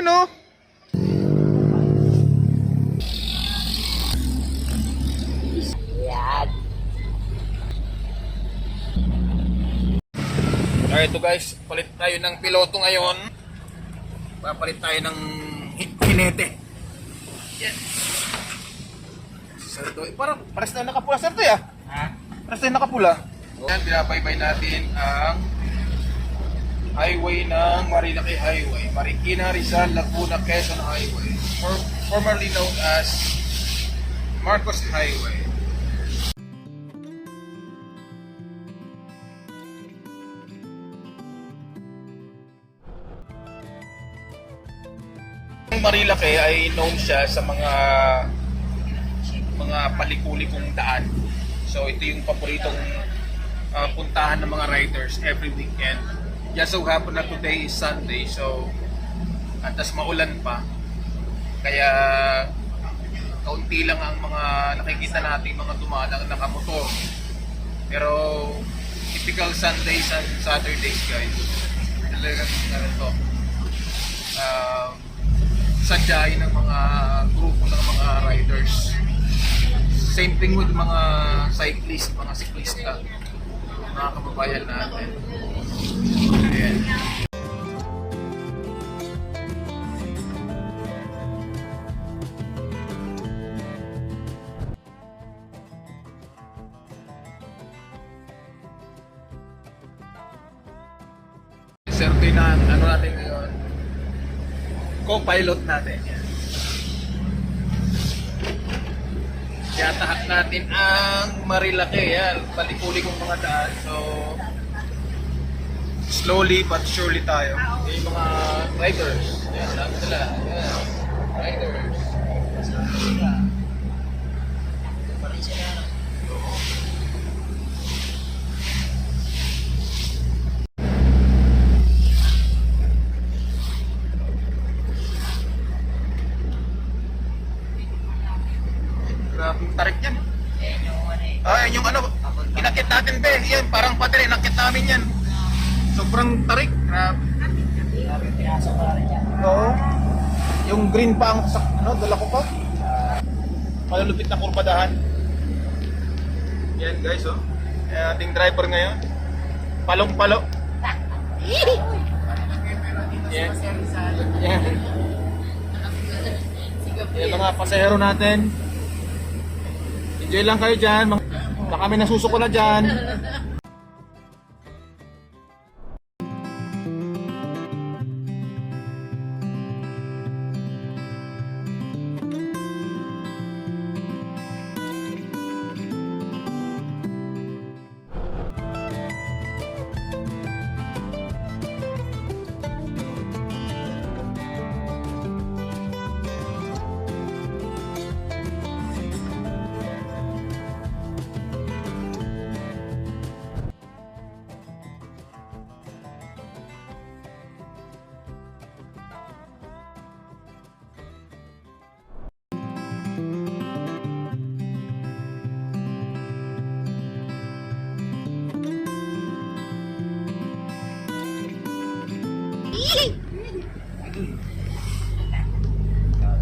Yun o. Yan. Alright, ito guys, palit tayo ng piloto ngayon. Papalit tayo ng hinete. Yan. Sir, ito, parang pares tayo nakapula, sir, ito ya? Ha? Pares tayo nakapula. Yan, binabaybay natin ang highway ng Marilaki Highway, Marikina, Rizal, Laguna, Quezon Highway, formerly known as Marcos Highway. Ang Marilaki ay known siya sa mga palikulikong daan. So ito yung paboritong puntahan ng mga riders every weekend. Just so happen na today is Sunday, so at tas maulan pa. Kaya kaunti lang ang mga nakikita nating mga dumadang nakamotor. Pero typical Sundays and Saturdays, guys. Talagang to. Sadyain ng mga grupo ng mga riders. Same thing with mga cyclist, mga siklista, mga kababayan natin. Ayan. Survey na ano natin ngayon, co-pilot natin. Yan. Yatahat natin ang Marilaki. Yan, palikulikong mga daan. So slowly but surely tayo. Yung mga riders. Yan, dami sila. Yan, riders. Parang sila. Grabing tarik yan. Yan yung ano eh. Ah, yan yung ano, inakit natin be. Yan, parang patri, inakit namin yan. Sobrang tarik. Grabe. Grabe, pinasok ko rin yan. Oo. Yung green pa ang ano, dala ko pa. Malulupit na kurbadahan. Yan guys, oh. Yan ating driver ngayon. Palong-palo. Yan. Yan. Yan mga pasahero natin. Enjoy lang kayo dyan. Baka kami nasusuko na dyan.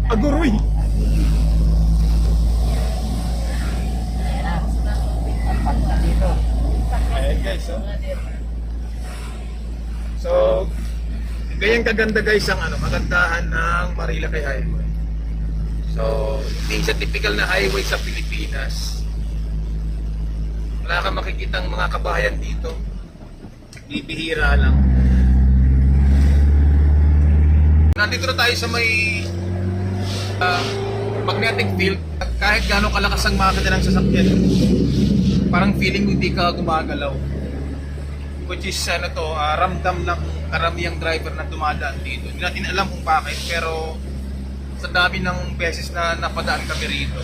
Aguroy! Yan na. Tapat na dito. Ayan guys, oh. So, ganyan kaganda guys ang ano, kagandahan ng Marilaki Highway. So, hindi sa typical na highway sa Pilipinas. Wala kang makikitang mga kabayan dito. Bibihira lang. Nandito na tayo sa may magnetic field. Kahit gano'ng kalakas ang makina ng sasakyan, parang feeling mo hindi ka gumagalaw. Which is ano to, ramdam ng karamihang driver na dumadaan dito. Hindi natin alam kung bakit, pero sa dami ng beses na napadaan kami rito,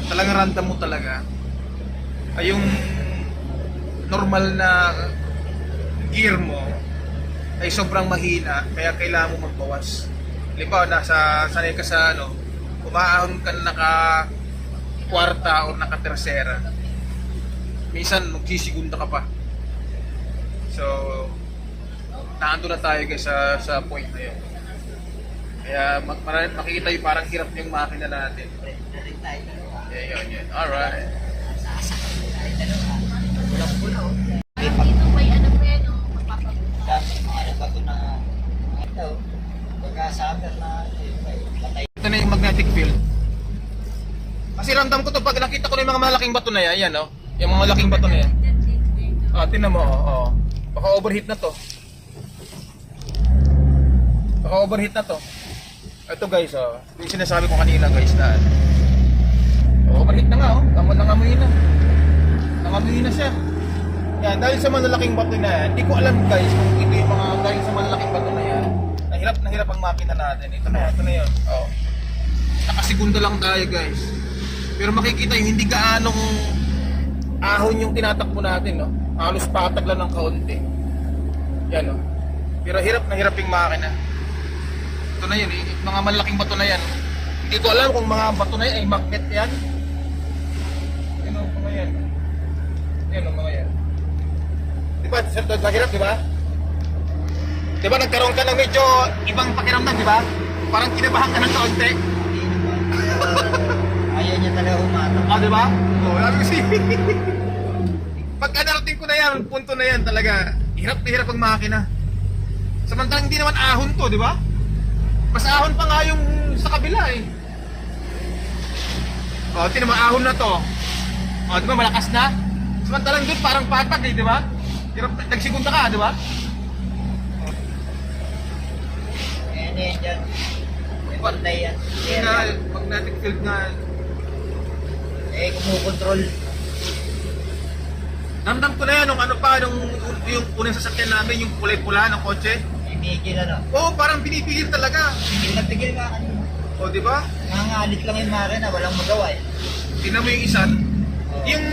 talagang ramdam mo talaga ay yung normal na gear mo ay sobrang mahina, kaya kailangan mo magbawas. Halimbawa, sanay ka sa ano, umaahon ka na naka-kwarta o naka-tersera. Minsan, magsisigunda ka pa. So, naando na tayo guys sa point na yun. Kaya makikita yung parang hirap yung makina natin. Na rin tayo dalawa. Yeah, yun. Alright. Sasakay tayo dalawa. Pulang-pulaw. Dito may ano pa yan, oh, magpapapunta. Dami mga nagbato na ito. Pagka-summer na patay. Ito na yung magnetic field. Kasi ramdam ko to pag nakita ko na yung mga malaking bato na yan, yan oh. Yung mga malaking bato na yan. Ah, tinan mo, oh. Baka overheat na to. Baka overheat na to. Ito guys, oh. Yung sinasabi ko kanina guys na overheat na nga, oh. Nangamoy na. Nangamoy na siya. Yan, dahil sa malalaking bato na yan, hindi ko alam guys kung ito yung mga dahil sa malalaking bato na yan. Nahirap ang makina natin. Ito na yun. Oh. Nakasigunda lang tayo guys. Pero makikita yung hindi gaanong ahon yung tinatakbo natin, no? Halos patag lang ng kaunti. Yan, no? Pero hirap yung makina. Ito na yun, mga malaking bato na yan. Hindi ko alam kung mga bato na yan ay magnet yan. Yan, no? Mga yan. Yan, no? Mga yan. Diba, nahirap, diba? Diba, nagkaroon ka ng medyo ibang pakiramdam, diba? Parang kinabahan ka ng kaunti. Ayaw niya talaga humatang. Ah, diba? Oo, sabi ko si... Pagka narating ko na yan, punto na yan talaga. Hirap na hirap ang makina. Samantalang hindi naman ahon to, di ba? Mas ahon pa nga yung sa kabila eh. O, tinan mo, ahon na to. O, di ba, malakas na? Samantalang doon parang patag eh, di ba? Hirap, nagsigunda ka, di ba? Ayan yan dyan. May pantay yan. Hindi nga, magnetic field nga. Eh, kumukontrol. Damdam ko na yan, nung ano pa, nung yung unang sasakyan namin, yung kulay-pula ng kotse. Imigil ano. Oo, parang binibigil talaga. Tigil na tigil nga kanina. O, di ba? Nangangalit lang yung mare na walang magawa eh. Tingnan mo yung isa. Oo. Yung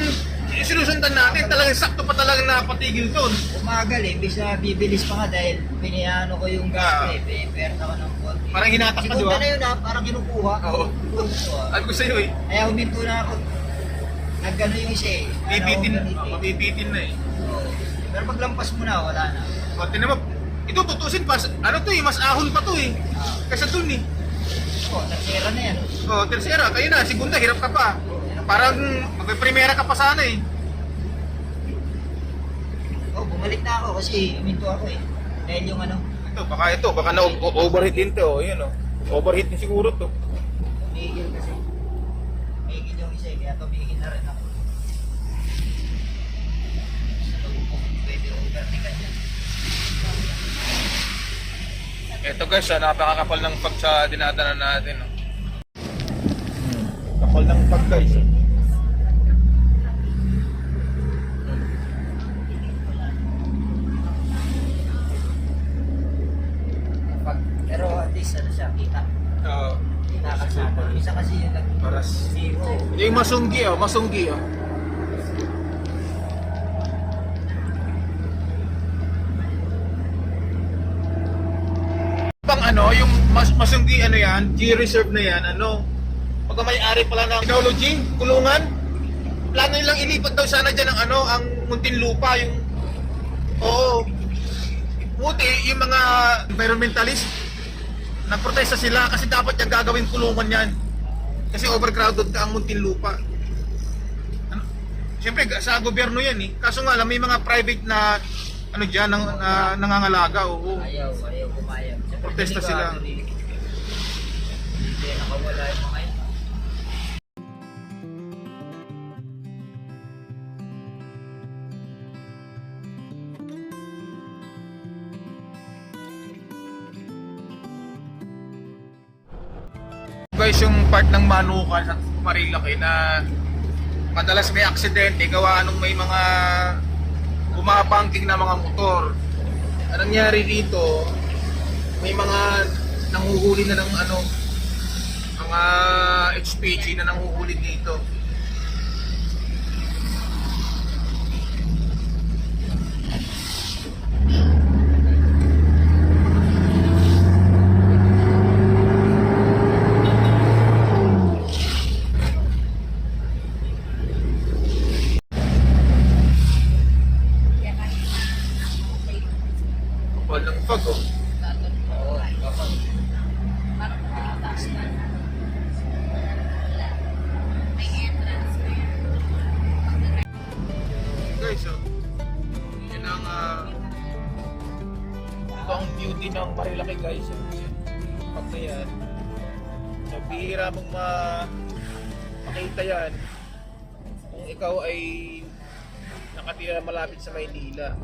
sinusundan natin, talagang sakto pa talagang napatigil doon. Umagal eh, imbis na bibilis pa nga dahil piniyano ko yung gas eh, pinaperta ko ng konti. Parang hinatak ka, di Segunda ba? na yun ha, parang kinukuha. Oo. Oo. Sabi ko sa'yo eh, Kaya huminto na ako. Nagano yung isa eh. mabibitin na eh. Oo. Pero paglampas mo na, wala na. O, tingnan mo, ito tutusin pa, ano to eh, mas ahon pa to eh. Kaysa dun eh. Oo, nagsira na yan. O, tercera, kayo na, segunda, hirap ka pa. Parang magprimera ka pa sana eh. Oo, bumalik na ako kasi huminto ako eh. Dahil yung ano, Baka na-overheat din to, yun o. Overheat din siguro to. tumigil kasi. Tumigil yung isa eh, kaya tumigil na rin ako. So, pwede overtikan yan. Ito guys, napakakapal ng pag sa dinadanan natin. No? Kapal ng pag guys. Pero at least ano siya, kita. Kita ka sa akin. Isa kasi yung Paras. zero. Yung masunggi oh, masunggi oh. Pang ano, yung masunggi ano yan, G-reserve na yan, ano, pagka may-ari pala ng technology, kulungan, plano nilang ilipat daw sana dyan ang ano, ang Muntinlupa, yung, oo, buti, yung mga environmentalist, nagprotesta sila kasi dapat yung gagawin kulungan yan. Kasi overcrowded ka ang Muntinlupa. Ano? Siyempre, sa gobyerno yan eh. Kaso nga lang, may mga private na ano dyan, nangangalaga. Oo. Ayaw pumayag. Siyempre, Protesta sila. Hindi nakawala yung mga yun. Guys, yung part ng Manukan sa Marilaki na madalas may aksidente gawa nung may mga bumabangking na mga motor. Anong nangyari dito, may mga nanguhuli na ng ano, mga HPG na nanguhuli dito. Kapal ng pag oh. Oo, kapag May entrance pa yan. Guys, so, yun ang ito ang beauty ng Marilaki guys. Pag na yan, so bihira mong makita yan kung ikaw ay nakatira malapit sa Maynila.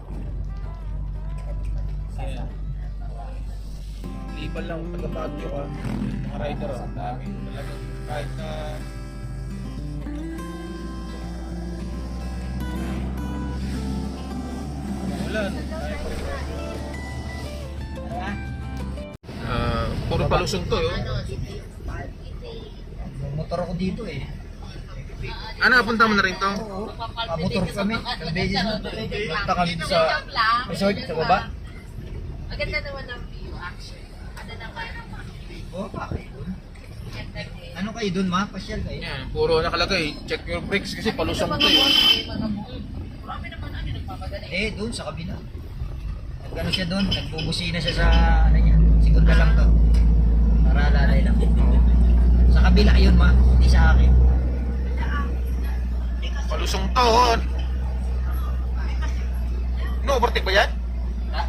Ayan. Liban lang taga Baguio ka, mga rider ang dami. Talagang kahit na wala, no? Kaya pa rin. Puro palusong to, yun. Ano, Motor ako dito eh. Ano, napunta mo na rin to? Motor kami. Beses na to. Punta kami sa resort sa baba. Maganda naman ang view, actually. Ano naman? Oh, bakit doon? Ganda din. Ano kayo doon, ma? Pasyal kayo. Yan, puro nakalagay, check your brakes kasi palusong to, eh. Marami naman ano nagpapagaling. Eh, doon sa kabila. Nagano siya doon, nagbubusina siya sa ano niya. Segunda lang to. Para alalay lang. Sa kabila yun, ma. Hindi sa akin. Palusong to, oh. No, overtake ba yan? Ha?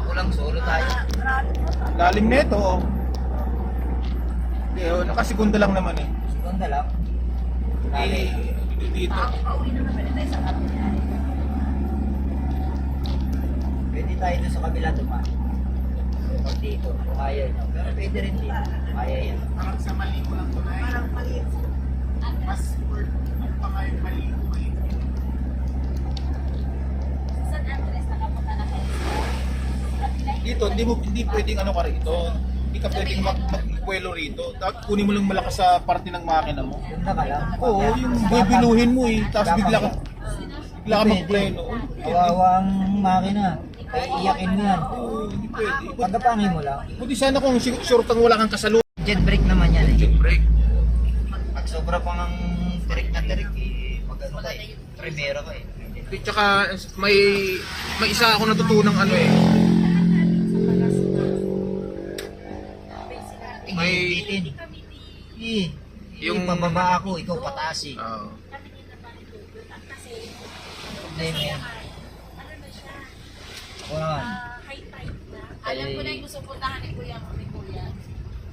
Ako lang, solo tayo. Lalim nito, oh. Hindi, oh, nakasigunda lang naman, eh. Segunda lang. Eh, dito. Pauwi na naman tayo sa kabila. Pwede tayo doon sa kabila dumaan. Pag dito, kung ayaw nyo. Pero pwede rin dito. Kaya yan. Parang sa mali ko lang to, eh. Parang mali. Mas Worth ang pangayon mali ko, eh. San Andres nakapunta na kayo sa kabila. Dito, hindi pwedeng ano ka rito. Hindi ka pwedeng magpuelo rito. Dapat kunin mo lang malakas sa parte ng makina mo. Doon na ka lang. Oo, yung bibiluhin mo, eh. Tapos bigla ka magpleno. Kawawa ang makina. Kaya iyakin mo yan. Oo, hindi pwede. Pagkapangin mo lang. Buti sana kung sure kang wala kang kasalubong. Jet brake naman yan eh. Jet brake. Pag sobra pang ang tirik na tirik eh. Pag ano ka eh. Primera ka eh. At saka may isa ako natutunang ano eh. May Bitin. Eh. Yung- Yung pababa ako, ikaw pataas eh. Kasi Problema yan. ano na siya, Ako naman. high tide na. Alam ko na yung gusto puntahan ni Kuya.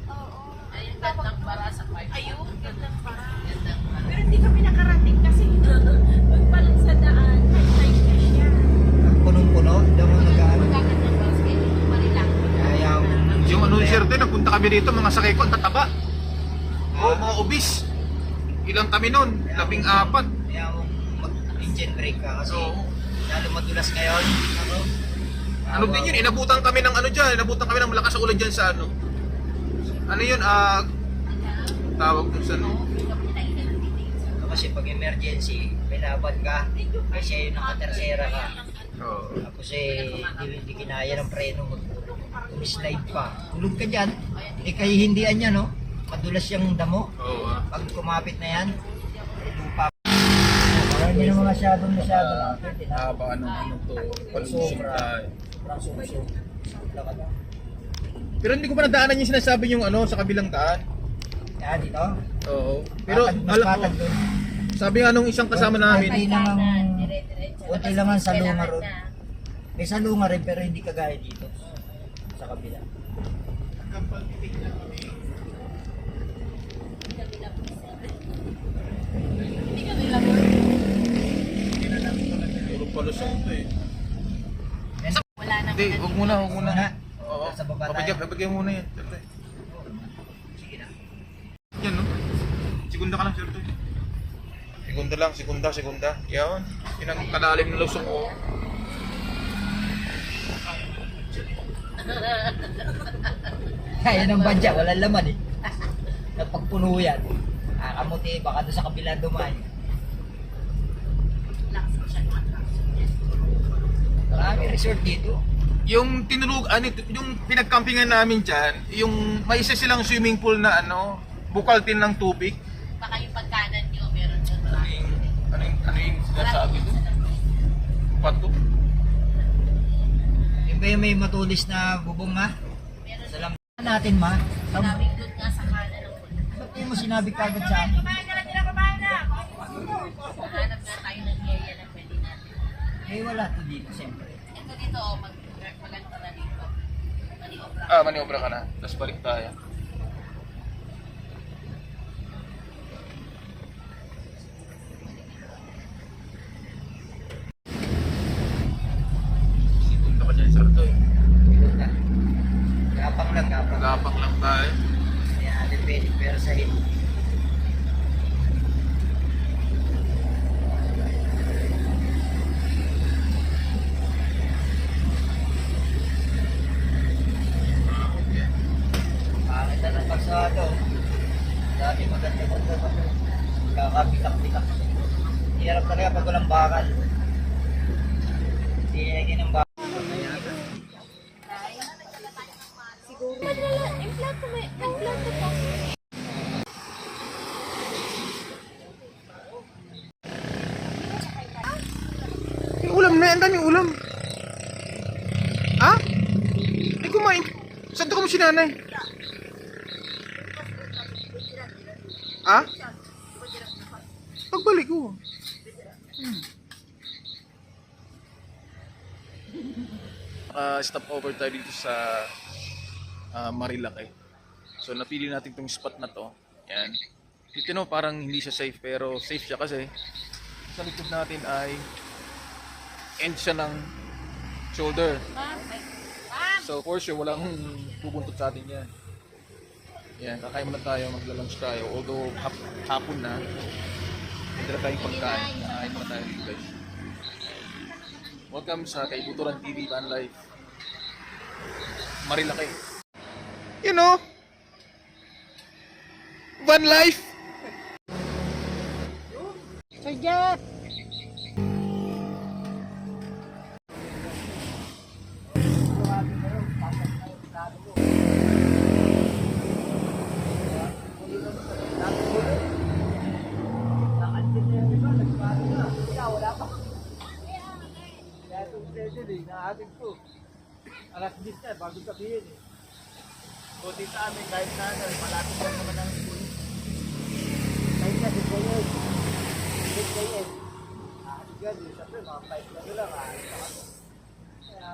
Oo. Ayun, gandang bara sa park. Ayun, gandang bara. Gandang bara. Pero hindi kami nakarating kasi pagpalang sa daan, high tide na siya. Punong-puno, hindi mo nag-ano. Magkagandang bus kayo, Marilaki. Kaya yung ano sir din, nagpunta kami dito, mga sakay ko, ang tataba. Oo, mga obis. Ilang kami nun? 14. kaya mong mag-engine brake ka kasi Oo. lalo madulas ngayon. Ano din yun, inabutan kami ng ano dyan, inabutan kami ng malakas sa ulan dyan sa ano. Ano yun, tawag dun sa ano. Kasi pag emergency, may laban ka. Kasi yung nakatersera ka. Oo. Tapos hindi kinaya ng preno mo. Slide pa. Tulog ka dyan. Eh kahihindian niya, no? Madulas yung damo. Oo. Pag kumapit na yan, may lupa. Kaya hindi naman masyadong pwede na. Haba ano to, palusong tayo. Sobrang sumsum. Lakad na. Pero hindi ko pa nadaanan yung sinasabi yung ano, sa kabilang daan. Yan, dito. Oo. Pero Mas patag doon. sabi nga nung isang kasama namin, Konti lang ang salunga ron. May salunga rin pero hindi kagaya dito. Sa kabila. Hindi kami labor. puro palusong to eh. Wala nang Hindi, huwag muna. Muna. Oo. Sa baba tayo. Babagyan muna yan. Siyempre. Sige na. Yan no? Segunda ka lang, sir. Segunda. Yan. Yan ang kalalim ng lusong ko. Kaya ng badya, walang laman eh. Napagpuno yan. Kakamuti, baka doon sa kabila dumaan. Marami resort dito. Yung yung pinagkampingan namin dyan, yung may isa silang swimming pool na ano, bukal din ng tubig. Baka yung pagkanan nyo, meron dyan. Ano yung sinasabi ko? Pato? Yung ba yung may matulis na bubong ma? Meron Sa lambat natin ma, Maraming doon nga sa kanan ng puno. Ba't di mo sinabi kagad sa akin? Hanap nga tayo ng area na pwede natin. Eh, wala to dito, siyempre. Ito dito, maganda na dito. Maniobra. Maniobra ka na. Tapos balik tayo. Punta ka dyan sa ito eh. Ito na. Gapang lang, gapang. Gapak lang tayo. Kaya depende, pero sa hindi. Pangit na ng kalsado. Dati maganda pa. Kakapitak-pitak. Hirap talaga pag walang bakal. Hindi nilagyan ng bakal. Siguro. Implato may, implato pa. Yung ulam na, ang daming ulam. Ha? Ay, kumain. Saan ko mo si nanay? Ha? Pagbalik ko. Stop over tayo dito sa Marilaki. So napili natin tong spot na to. Yan. Dito no, parang hindi siya safe pero safe siya kasi sa likod natin ay end siya ng shoulder. So for sure walang bubuntot sa atin yan. Yan, kakain muna tayo, magla-lunch tayo. Although hapon na, hindi na tayong pagkain. Kakain muna tayo dito guys. Welcome sa Kaibuturan TV Van Life. Marilaki. You know, Van Life. Sir Jeff! Alas 10 na, bago sabihin eh. Buti sa amin, kahit na malapit lang naman ang school. Kahit na, dito yun. Dito yun. Sige, siyempre, mga 5 na lang. Kaya,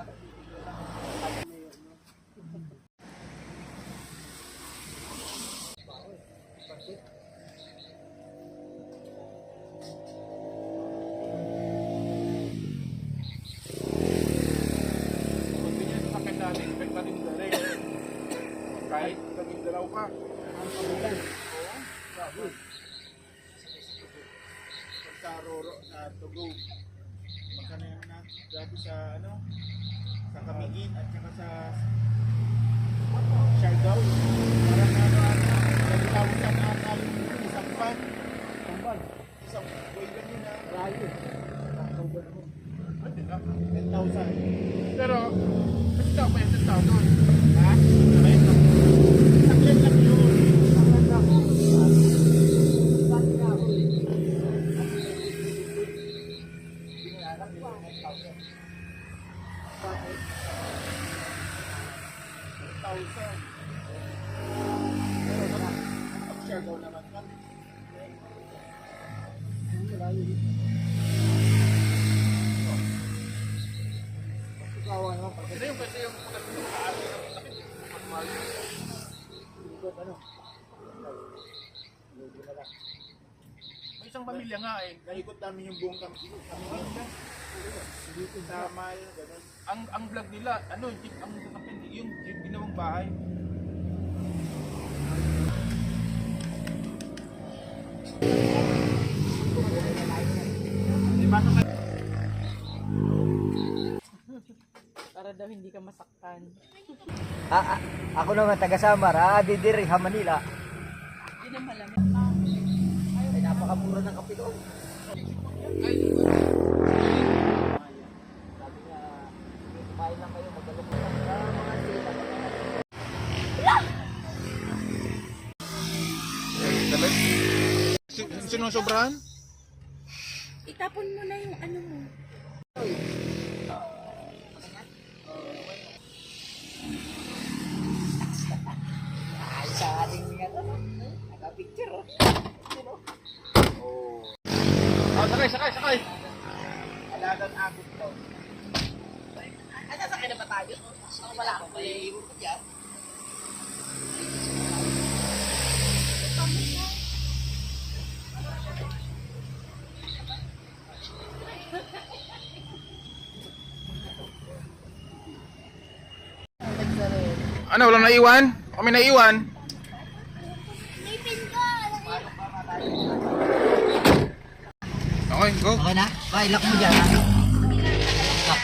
Kahit kaming dalaw pa. ang kamulan. Sa Roro, sa Tugo. Magkano yan na? Grabe sa ano? Sa Kamigin at saka sa Siargao. Parang nagtawag sa nakakalit isang pan. Tambal. Isang boy lang yun na. Rayo. October mo. Ano na? 10,000. Pero, mas tao pa yung 10,000. Ha? Right? Saglit lang yun. Ang ganda ko. Ang ganda ko. Binayaran ko ang 1,000. Bakit? 10,000. Pero naman, ang Siargao naman kami. Rayo. Kawa naman pag Ito yung kasi yung pagkakas ng kaarami ng sakit. Magmahal. ikot ano. Hindi na lang. May isang pamilya nga eh, naikot namin yung buong kami. Sa Mal, gano'n. Ang vlog nila, ano, jeep, ang sasakyan, yung jeep ginawang bahay. Diba ka? Para daw hindi ka masaktan. Ako naman taga Samar, didiri ha Manila. Hindi na malamig. Ay napakamura ng kape doon. Sabi niya, kumain lang kayo, magdalok lang sa mga sila. Sinusobrahan? Itapon mo na yung ano mo. picture oh. Oh, sakay. Alagang abot to. Ay, sasakay na ba tayo? Ako wala ako. May iwan ko dyan. Ano, walang naiwan? Kami naiwan. Okay, go. Okay na? Bye, lock mo dyan ha. Lock.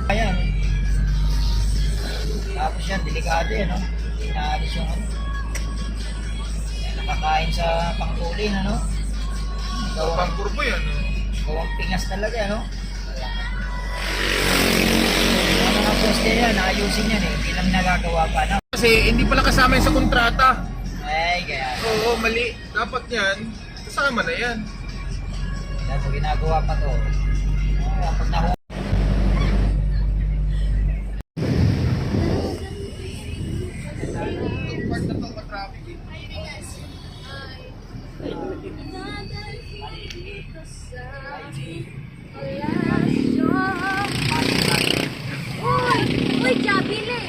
Ayan. Tapos yan, delikado yan, no? Inaalis yung ano. Yan, nakakain sa pangkulin, ano? Pang kurbo yan. Gawang pingas talaga, no? Yung mga poste yan, ayusin yan eh. Hindi lang nagagawa pa, no? Kasi hindi pala kasama yan sa kontrata. Ay, kaya. Oo, mali. Dapat yan, kasama na yan. Kaya po ginagawa pa to. Pag naku... Part na pang matraffic eh. Uy, Jabile!